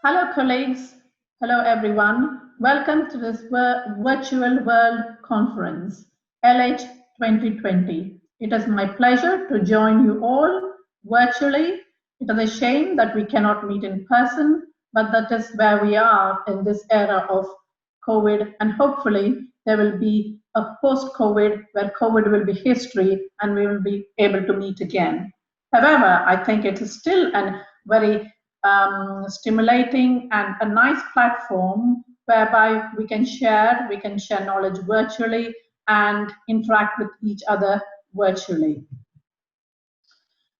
Hello, colleagues. Hello, everyone. Welcome to this Virtual World Conference, LH 2020. It is my pleasure to join you all virtually. It is a shame that we cannot meet in person, but that is where we are in this era of COVID, and hopefully there will be a post-COVID where COVID will be history and we will be able to meet again. However, I think it is still a very stimulating and a nice platform whereby we can share knowledge virtually and interact with each other virtually.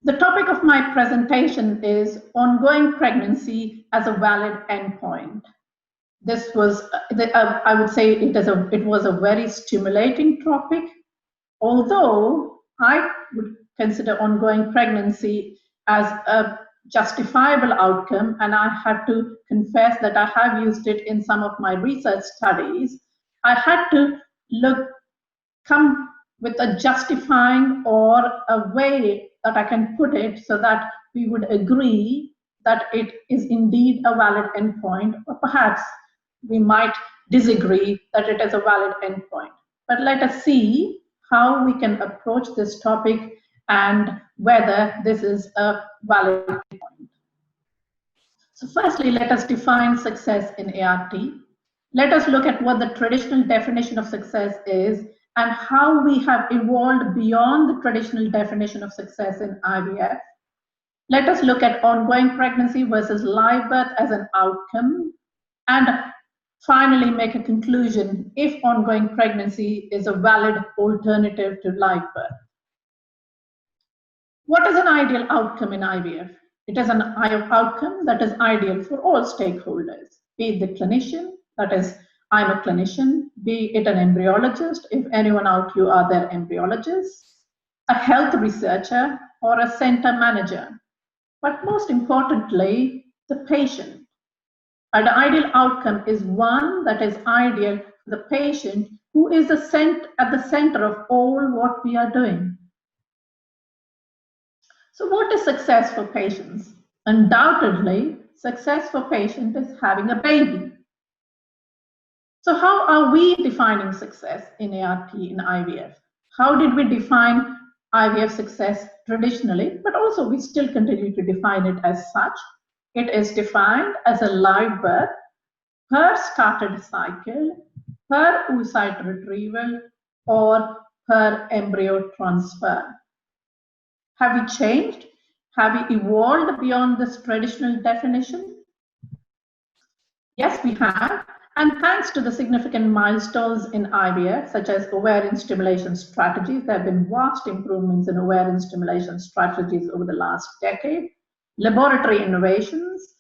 The topic of my presentation is ongoing pregnancy as a valid endpoint. This was, I would say, it was a very stimulating topic, although I would consider ongoing pregnancy as a justifiable outcome, and I have to confess that I have used it in some of my research studies. I had to come with a justifying or a way that I can put it so that we would agree that it is indeed a valid endpoint, or perhaps we might disagree that it is a valid endpoint. But let us see how we can approach this topic and whether this is a valid endpoint. So firstly, let us define success in ART. Let us look at what the traditional definition of success is and how we have evolved beyond the traditional definition of success in IVF. Let us look at ongoing pregnancy versus live birth as an outcome, and finally make a conclusion if ongoing pregnancy is a valid alternative to live birth. What is an ideal outcome in IVF? It is an outcome that is ideal for all stakeholders, be it the clinician, that is, I'm a clinician, be it an embryologist, if anyone out you are there embryologists, a health researcher, or a center manager. But most importantly, the patient. An ideal outcome is one that is ideal for the patient who is at the center of all what we are doing. So what is success for patients? Undoubtedly, success for patients is having a baby. So how are we defining success in ART, in IVF? How did we define IVF success traditionally, but also we still continue to define it as such? It is defined as a live birth per started cycle, per oocyte retrieval, or per embryo transfer. Have we changed? Have we evolved beyond this traditional definition? Yes, we have. And thanks to the significant milestones in IVF, such as ovarian stimulation strategies, there have been vast improvements in ovarian stimulation strategies over the last decade. Laboratory innovations,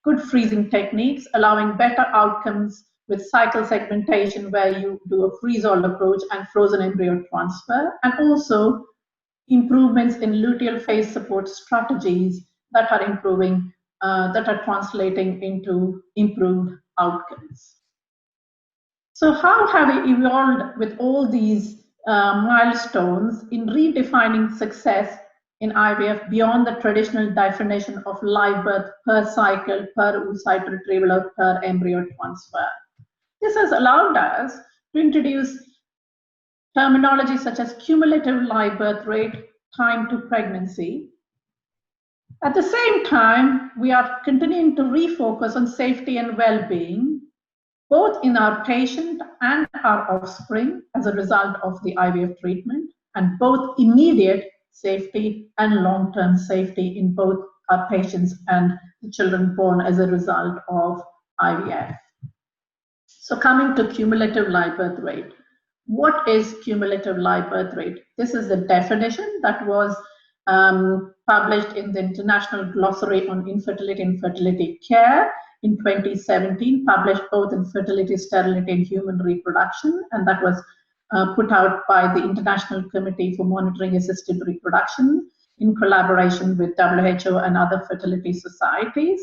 good freezing techniques, allowing better outcomes with cycle segmentation where you do a freeze-all approach and frozen embryo transfer, and also improvements in luteal phase support strategies that are improving, that are translating into improved outcomes. So how have we evolved with all these milestones in redefining success in IVF beyond the traditional definition of live birth per cycle, per oocyte retrieval, or per embryo transfer? This has allowed us to introduce terminology such as cumulative live birth rate, time to pregnancy. At the same time, we are continuing to refocus on safety and well-being, both in our patient and our offspring as a result of the IVF treatment, and both immediate safety and long-term safety in both our patients and the children born as a result of IVF. So coming to cumulative live birth rate. What is cumulative live birth rate? This is the definition that was published in the International Glossary on Infertility and Fertility Care in 2017, published both in Fertility, Sterility, and Human Reproduction, and that was put out by the International Committee for Monitoring Assisted Reproduction in collaboration with WHO and other fertility societies.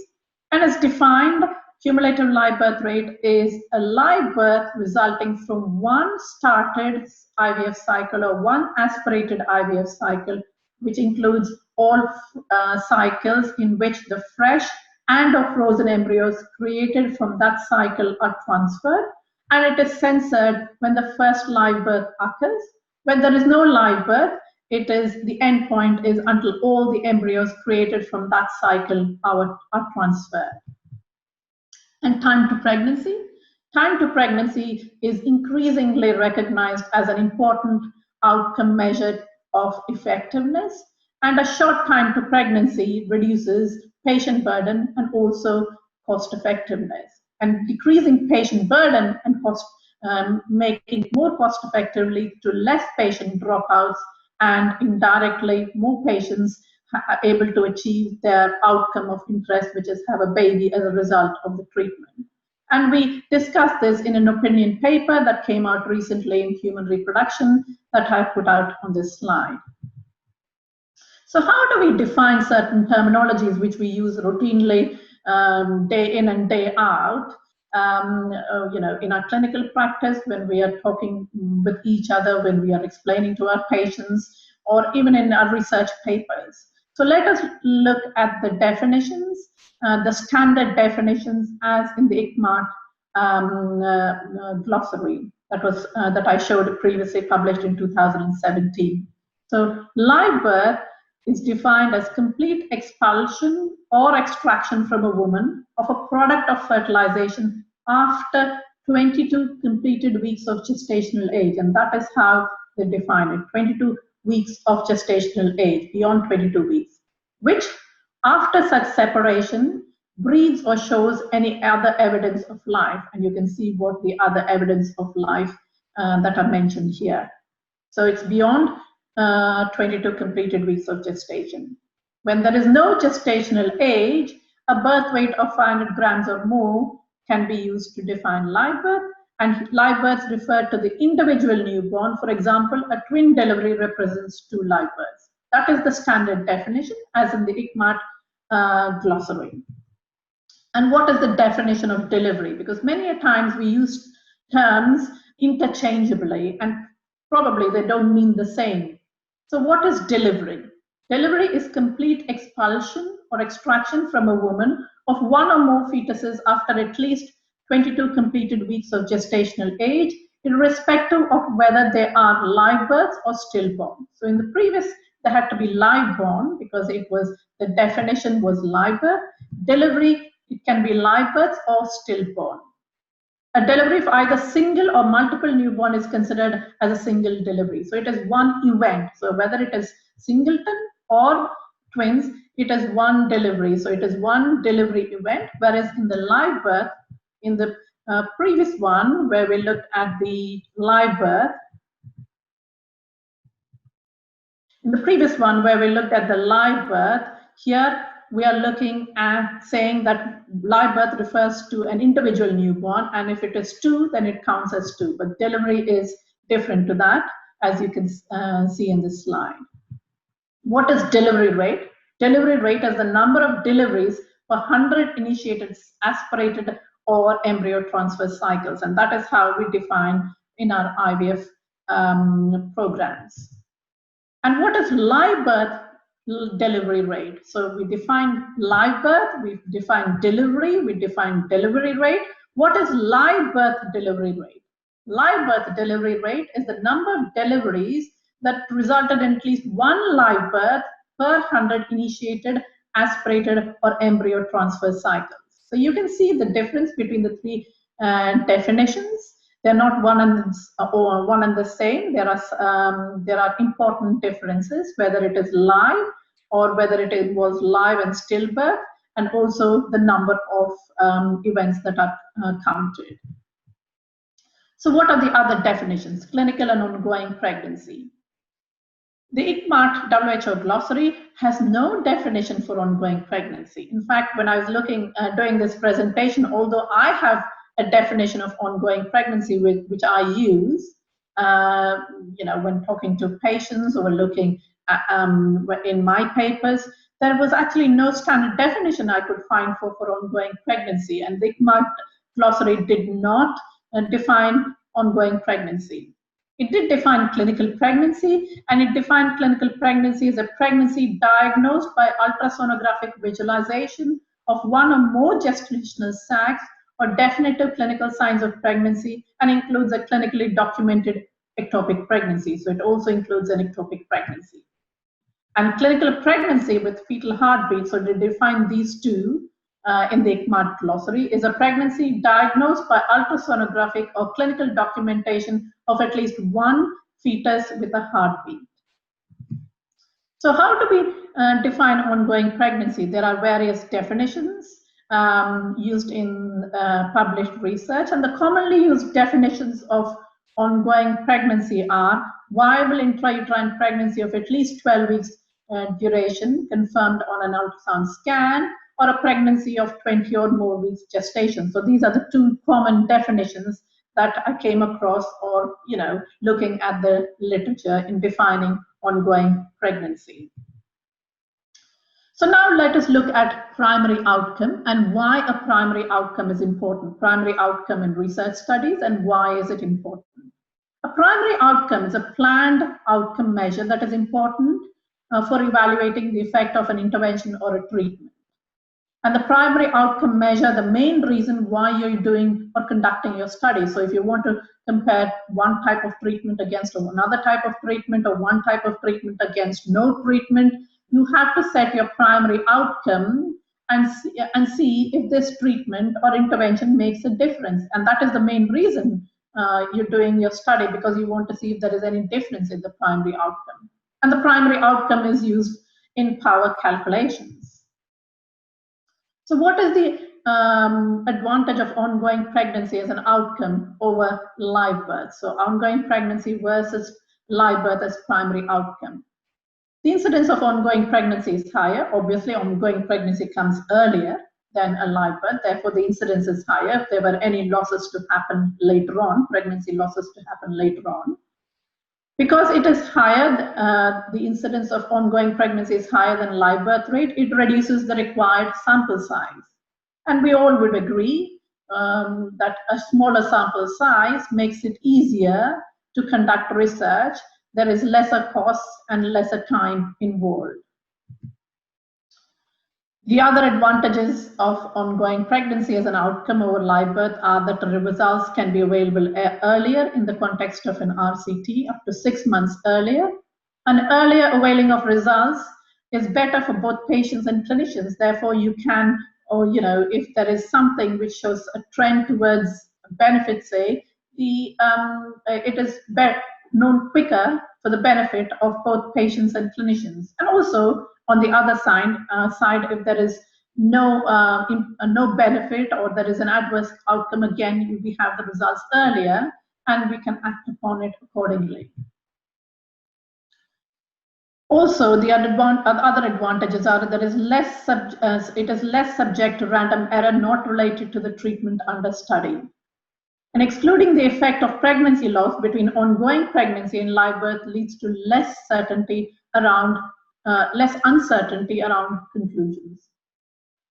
And as defined, cumulative live birth rate is a live birth resulting from one started IVF cycle or one aspirated IVF cycle, which includes all cycles in which the fresh and of frozen embryos created from that cycle are transferred, and it is censored when the first live birth occurs. When there is no live birth, it is the endpoint is until all the embryos created from that cycle are transferred. And time to pregnancy. Time to pregnancy is increasingly recognized as an important outcome measure of effectiveness, and a short time to pregnancy reduces patient burden and also cost effectiveness. And decreasing patient burden and cost, making it more cost effectively to less patient dropouts, and indirectly more patients are able to achieve their outcome of interest, which is have a baby as a result of the treatment. And we discussed this in an opinion paper that came out recently in Human Reproduction that I put out on this slide. So how do we define certain terminologies which we use routinely day in and day out? In our clinical practice, when we are talking with each other, when we are explaining to our patients, or even in our research papers. So let us look at the definitions, the standard definitions as in the ICMAT glossary that I showed previously, published in 2017. So live birth is defined as complete expulsion or extraction from a woman of a product of fertilization after 22 completed weeks of gestational age, and that is how they define it, 22 weeks of gestational age, beyond 22 weeks, which after such separation breeds or shows any other evidence of life. And you can see what the other evidence of life that are mentioned here. So it's beyond 22 completed weeks of gestation. When there is no gestational age, a birth weight of 500 grams or more can be used to define live birth, and live births refer to the individual newborn. For example, a twin delivery represents 2 live births. That is the standard definition as in the ICMAT glossary. And what is the definition of delivery? Because many a times we use terms interchangeably and probably they don't mean the same. So what is delivery? Delivery is complete expulsion or extraction from a woman of 1 or more fetuses after at least 22 completed weeks of gestational age, irrespective of whether they are live births or stillborn. So in the previous, they had to be live born because it was, the definition was live birth. Delivery, it can be live births or stillborn. A delivery of either single or multiple newborn is considered as a single delivery. So it is one event. So whether it is singleton or twins, it is one delivery. So it is one delivery event, whereas in the live birth, in the previous one where we looked at the live birth, in the previous one where we looked at the live birth, here we are looking at saying that live birth refers to an individual newborn, and if it is 2, then it counts as 2. But delivery is different to that, as you can see in this slide. What is delivery rate? Delivery rate is the number of deliveries per 100 initiated, aspirated, or embryo transfer cycles, and that is how we define in our IVF programs. And what is live birth delivery rate? So we define live birth, we define delivery, we define delivery rate. What is live birth delivery rate? Live birth delivery rate is the number of deliveries that resulted in at least 1 live birth per 100 initiated, aspirated, or embryo transfer cycles. So you can see the difference between the 3 definitions. They're not one and the same. There are important differences, whether it is live or whether it was live and stillbirth, and also the number of events that are counted. So what are the other definitions? Clinical and ongoing pregnancy. The ICMAT WHO glossary has no definition for ongoing pregnancy. In fact, when I was doing this presentation, although I have a definition of ongoing pregnancy which I use, when talking to patients or looking at, in my papers, there was actually no standard definition I could find for ongoing pregnancy, and the ICMAT glossary did not define ongoing pregnancy. It did define clinical pregnancy, and it defined clinical pregnancy as a pregnancy diagnosed by ultrasonographic visualization of one or more gestational sacs or definitive clinical signs of pregnancy, and includes a clinically documented ectopic pregnancy. So it also includes an ectopic pregnancy. And clinical pregnancy with fetal heartbeat, so they define these two in the ICMAD glossary, is a pregnancy diagnosed by ultrasonographic or clinical documentation of at least one fetus with a heartbeat. So how do we define ongoing pregnancy? There are various definitions used in published research, and the commonly used definitions of ongoing pregnancy are viable intrauterine pregnancy of at least 12 weeks duration confirmed on an ultrasound scan, or a pregnancy of 20 or more weeks gestation. So these are the two common definitions that I came across, or looking at the literature in defining ongoing pregnancy. So now let us look at primary outcome and why a primary outcome is important. Primary outcome in research studies, and why is it important? A primary outcome is a planned outcome measure that is important for evaluating the effect of an intervention or a treatment. And the primary outcome measure the main reason why you're doing or conducting your study. So if you want to compare one type of treatment against another type of treatment, or one type of treatment against no treatment, you have to set your primary outcome and see if this treatment or intervention makes a difference. And that is the main reason you're doing your study, because you want to see if there is any difference in the primary outcome. And the primary outcome is used in power calculations. So what is the advantage of ongoing pregnancy as an outcome over live birth? So ongoing pregnancy versus live birth as primary outcome. The incidence of ongoing pregnancy is higher. Obviously, ongoing pregnancy comes earlier than a live birth. Therefore, the incidence is higher. If there were any losses to happen later on, pregnancy losses to happen later on. Because it is higher, the incidence of ongoing pregnancy is higher than live birth rate, it reduces the required sample size. And we all would agree that a smaller sample size makes it easier to conduct research. There is lesser costs and lesser time involved. The other advantages of ongoing pregnancy as an outcome over live birth are that the results can be available earlier in the context of an RCT, up to 6 months earlier. An earlier availing of results is better for both patients and clinicians. Therefore, you can, or if there is something which shows a trend towards benefit, say, it is known quicker for the benefit of both patients and clinicians. And also, on the other side, if there is no benefit, or there is an adverse outcome, again, we have the results earlier and we can act upon it accordingly. Also, the other advantages are that it is less subject to random error not related to the treatment under study. And excluding the effect of pregnancy loss between ongoing pregnancy and live birth leads to less uncertainty around conclusions.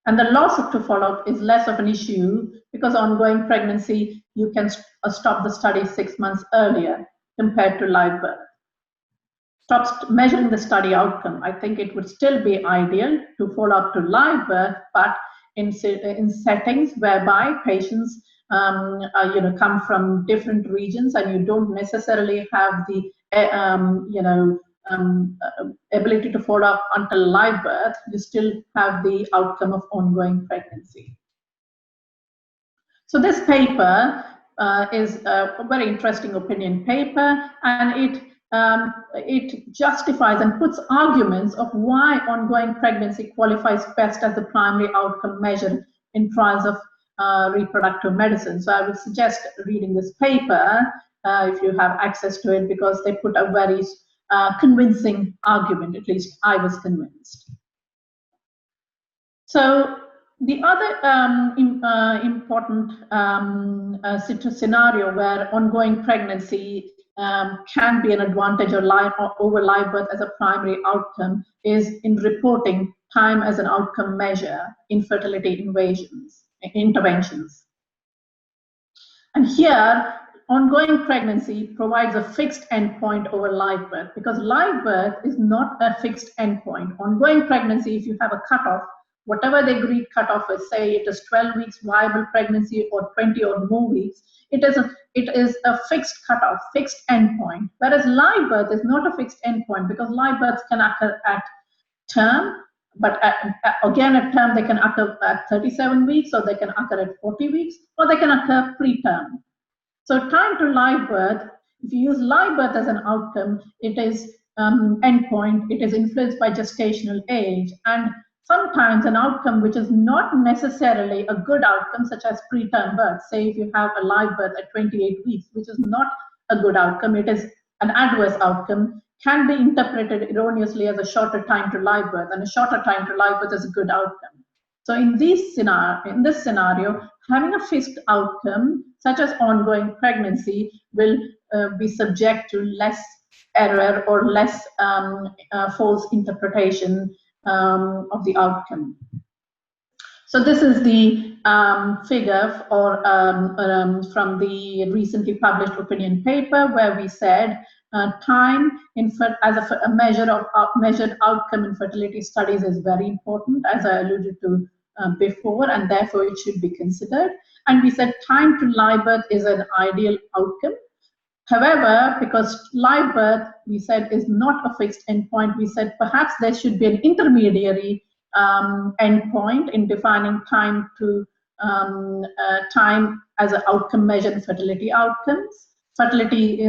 And the loss to follow-up is less of an issue, because ongoing pregnancy, you can stop the study 6 months earlier compared to live birth. Stop measuring the study outcome. I think it would still be ideal to follow up to live birth, but in settings whereby patients come from different regions, and you don't necessarily have the ability to follow up until live birth, you still have the outcome of ongoing pregnancy. So this paper is a very interesting opinion paper, and it justifies and puts arguments of why ongoing pregnancy qualifies best as the primary outcome measure in trials of reproductive medicine. So I would suggest reading this paper if you have access to it, because they put a very convincing argument. At least I was convinced. So the other important scenario where ongoing pregnancy can be an advantage over live birth as a primary outcome is in reporting time as an outcome measure in fertility interventions. And here, ongoing pregnancy provides a fixed endpoint over live birth, because live birth is not a fixed endpoint. Ongoing pregnancy, if you have a cutoff whatever the agreed cutoff is, say it is 12 weeks viable pregnancy or 20 or more weeks, it is a fixed cutoff, fixed endpoint. Whereas live birth is not a fixed endpoint, because live births can occur at term, but again at term they can occur at 37 weeks, or they can occur at 40 weeks, or they can occur preterm. So time to live birth, if you use live birth as an outcome, it is endpoint, it is influenced by gestational age, and sometimes an outcome which is not necessarily a good outcome, such as preterm birth. Say if you have a live birth at 28 weeks, which is not a good outcome, it is an adverse outcome, can be interpreted erroneously as a shorter time to live birth, and a shorter time to live birth is a good outcome. So in this scenario, having a fixed outcome, such as ongoing pregnancy, will be subject to less error or less false interpretation of the outcome. So this is the figure from the recently published opinion paper, where we said time as a measure of measured outcome in fertility studies is very important, as I alluded to before, and therefore it should be considered. And we said time to live birth is an ideal outcome. However, because live birth, we said, is not a fixed endpoint, we said perhaps there should be an intermediary endpoint in defining time to time as an outcome measure in fertility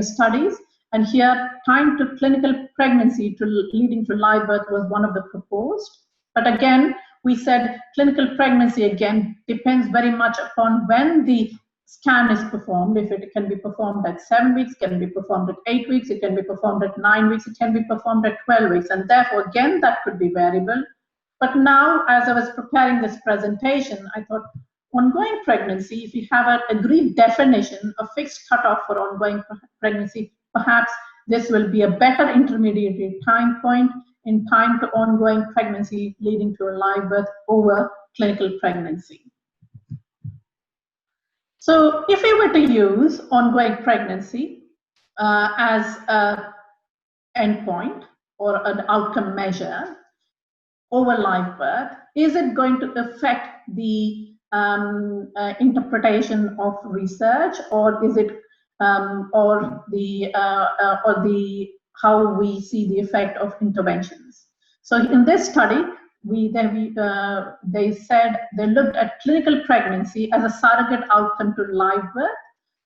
studies. And here, time to clinical pregnancy leading to live birth was one of the proposed. But again, we said clinical pregnancy again depends very much upon when the scan is performed. If it can be performed at 7 weeks, can be performed at 8 weeks, it can be performed at 9 weeks, it can be performed at 12 weeks, and therefore again that could be variable. But now, as I was preparing this presentation, I thought ongoing pregnancy, if you have an agreed definition, a fixed cutoff for ongoing pregnancy, perhaps this will be a better intermediate time point in time to ongoing pregnancy leading to a live birth over clinical pregnancy. So if we were to use ongoing pregnancy as an endpoint or an outcome measure over live birth, is it going to affect the interpretation of research, or is it or the how we see the effect of interventions? So in this study, they said they looked at clinical pregnancy as a surrogate outcome to live birth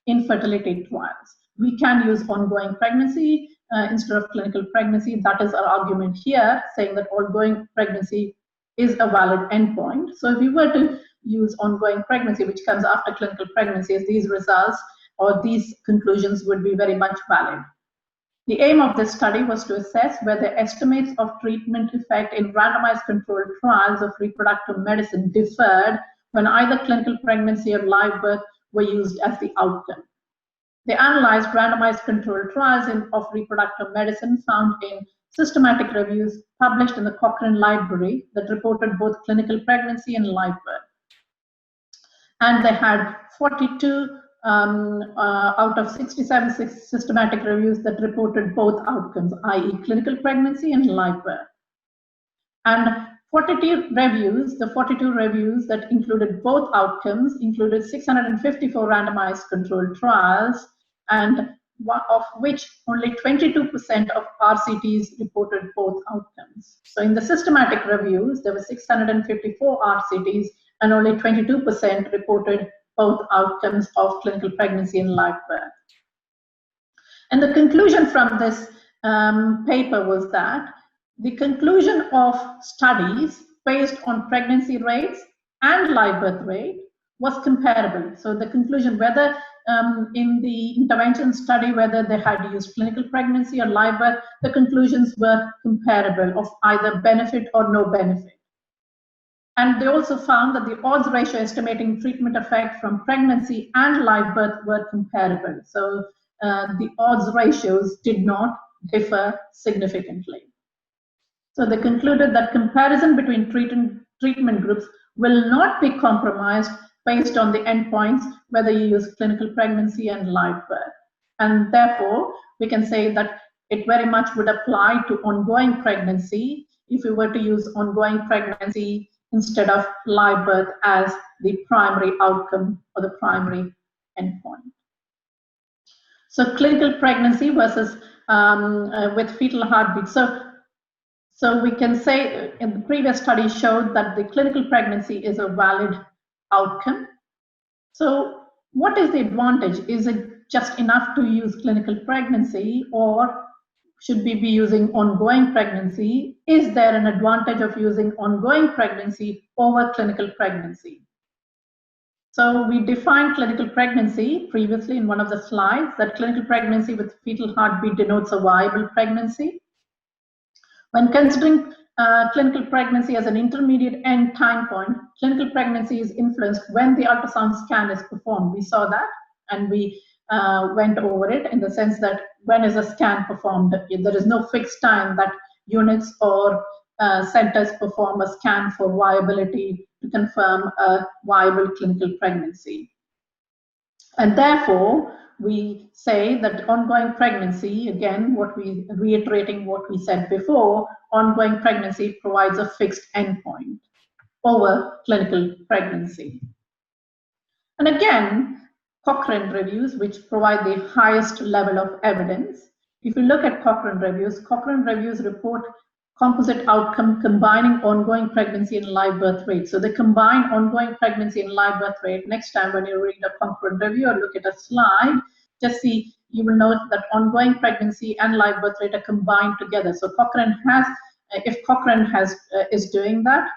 in fertility trials. We can use ongoing pregnancy instead of clinical pregnancy. That is our argument here, saying that ongoing pregnancy is a valid endpoint. So if we were to use ongoing pregnancy, which comes after clinical pregnancy, these results or these conclusions would be very much valid. The aim of this study was to assess whether estimates of treatment effect in randomized controlled trials of reproductive medicine differed when either clinical pregnancy or live birth were used as the outcome. They analyzed randomized controlled trials of reproductive medicine found in systematic reviews published in the Cochrane Library that reported both clinical pregnancy and live birth. And they had 42 out of 67 systematic reviews that reported both outcomes, i.e. clinical pregnancy and live birth. And 42 reviews, the 42 reviews that included both outcomes included 654 randomized controlled trials, and of which only 22% of RCTs reported both outcomes. So in the systematic reviews, there were 654 RCTs and only 22% reported both outcomes of clinical pregnancy and live birth. And the conclusion from this paper was that the conclusion of studies based on pregnancy rates and live birth rate was comparable. So the conclusion, whether in the intervention study, whether they had used clinical pregnancy or live birth, the conclusions were comparable of either benefit or no benefit. And they also found that the odds ratio estimating treatment effect from pregnancy and live birth were comparable. So the odds ratios did not differ significantly. So they concluded that comparison between treatment groups will not be compromised based on the endpoints, whether you use clinical pregnancy and live birth. And therefore, we can say that it very much would apply to ongoing pregnancy. If we were to use ongoing pregnancy instead of live birth as the primary outcome or the primary endpoint. So clinical pregnancy versus with fetal heartbeat. So we can say in the previous study showed that the clinical pregnancy is a valid outcome. So what is the advantage? Is it just enough to use clinical pregnancy, or should we be using ongoing pregnancy? Is there an advantage of using ongoing pregnancy over clinical pregnancy? So we defined clinical pregnancy previously in one of the slides, that clinical pregnancy with fetal heartbeat denotes a viable pregnancy. When considering clinical pregnancy as an intermediate end time point, clinical pregnancy is influenced when the ultrasound scan is performed. We saw that, and we went over it in the sense that when is a scan performed? There is no fixed time that units or centers perform a scan for viability to confirm a viable clinical pregnancy. And therefore, we say that ongoing pregnancy, again, reiterating what we said before, ongoing pregnancy provides a fixed endpoint over clinical pregnancy. And again, Cochrane reviews, which provide the highest level of evidence. If you look at Cochrane reviews report composite outcome combining ongoing pregnancy and live birth rate. So they combine ongoing pregnancy and live birth rate. Next time when you read a Cochrane review or look at a slide, just see, you will note that ongoing pregnancy and live birth rate are combined together. So Cochrane has, if Cochrane is doing that,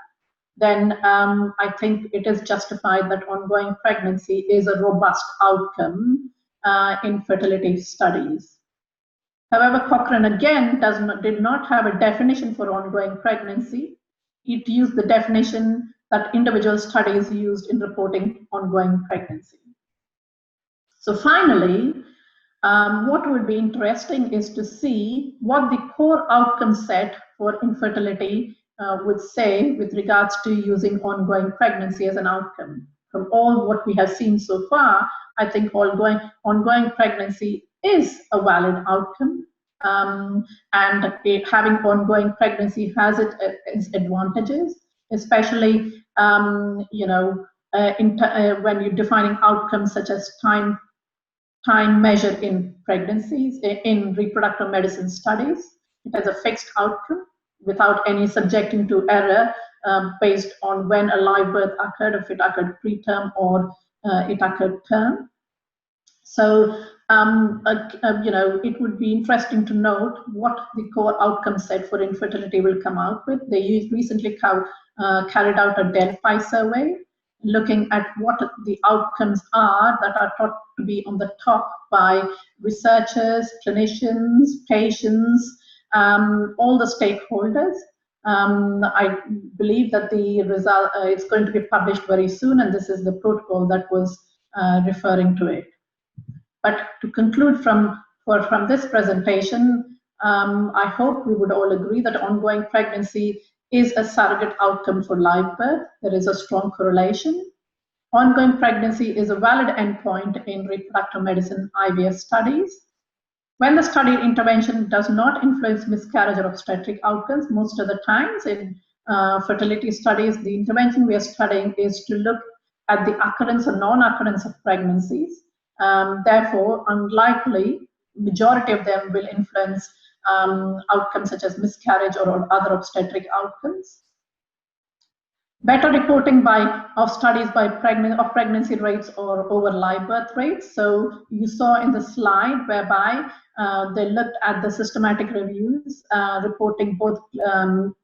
then I think it is justified that ongoing pregnancy is a robust outcome in fertility studies. However, Cochrane again did not have a definition for ongoing pregnancy. It used the definition that individual studies used in reporting ongoing pregnancy. So finally, what would be interesting is to see what the core outcome set for infertility would say with regards to using ongoing pregnancy as an outcome. From all what we have seen so far, I think ongoing pregnancy is a valid outcome, and having ongoing pregnancy has its advantages, especially when you're defining outcomes such as time measured in pregnancies, in reproductive medicine studies. It has a fixed outcome without any subjecting to error based on when a live birth occurred, if it occurred preterm or it occurred term. So, it would be interesting to note what the core outcome set for infertility will come out with. They recently carried out a Delphi survey looking at what the outcomes are that are thought to be on the top by researchers, clinicians, patients, all the stakeholders. I believe that the result is going to be published very soon, and this is the protocol that was referring to it. But to conclude from this presentation, I hope we would all agree that ongoing pregnancy is a surrogate outcome for live birth. There is a strong correlation. Ongoing pregnancy is a valid endpoint in reproductive medicine IVF studies. When the studied intervention does not influence miscarriage or obstetric outcomes, most of the times in fertility studies, the intervention we are studying is to look at the occurrence or non-occurrence of pregnancies. Therefore, unlikely, majority of them will influence outcomes such as miscarriage or other obstetric outcomes. Better reporting of studies of pregnancy rates or over live birth rates. So you saw in the slide whereby they looked at the systematic reviews reporting both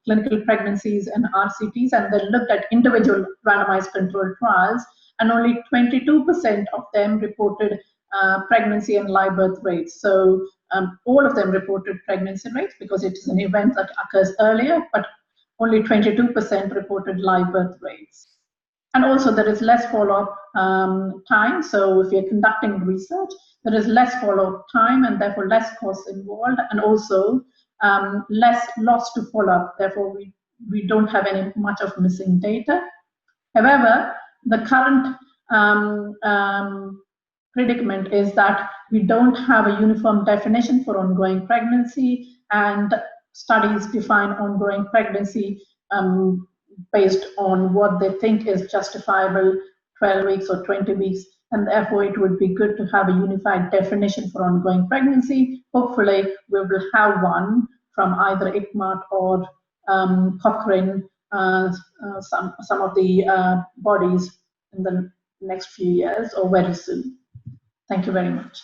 clinical pregnancies and RCTs, and they looked at individual randomized controlled trials, and only 22% of them reported pregnancy and live birth rates. So all of them reported pregnancy rates because it is an event that occurs earlier, but only 22% reported live birth rates. And also there is less follow-up time. So if you're conducting research, there is less follow-up time and therefore less costs involved, and also less loss to follow-up. Therefore, we don't have any much of missing data. However, the current predicament is that we don't have a uniform definition for ongoing pregnancy, and studies define ongoing pregnancy based on what they think is justifiable, 12 weeks or 20 weeks, and therefore it would be good to have a unified definition for ongoing pregnancy. Hopefully we will have one from either ICMAT or Cochrane, some of the bodies in the next few years or very soon. Thank you very much.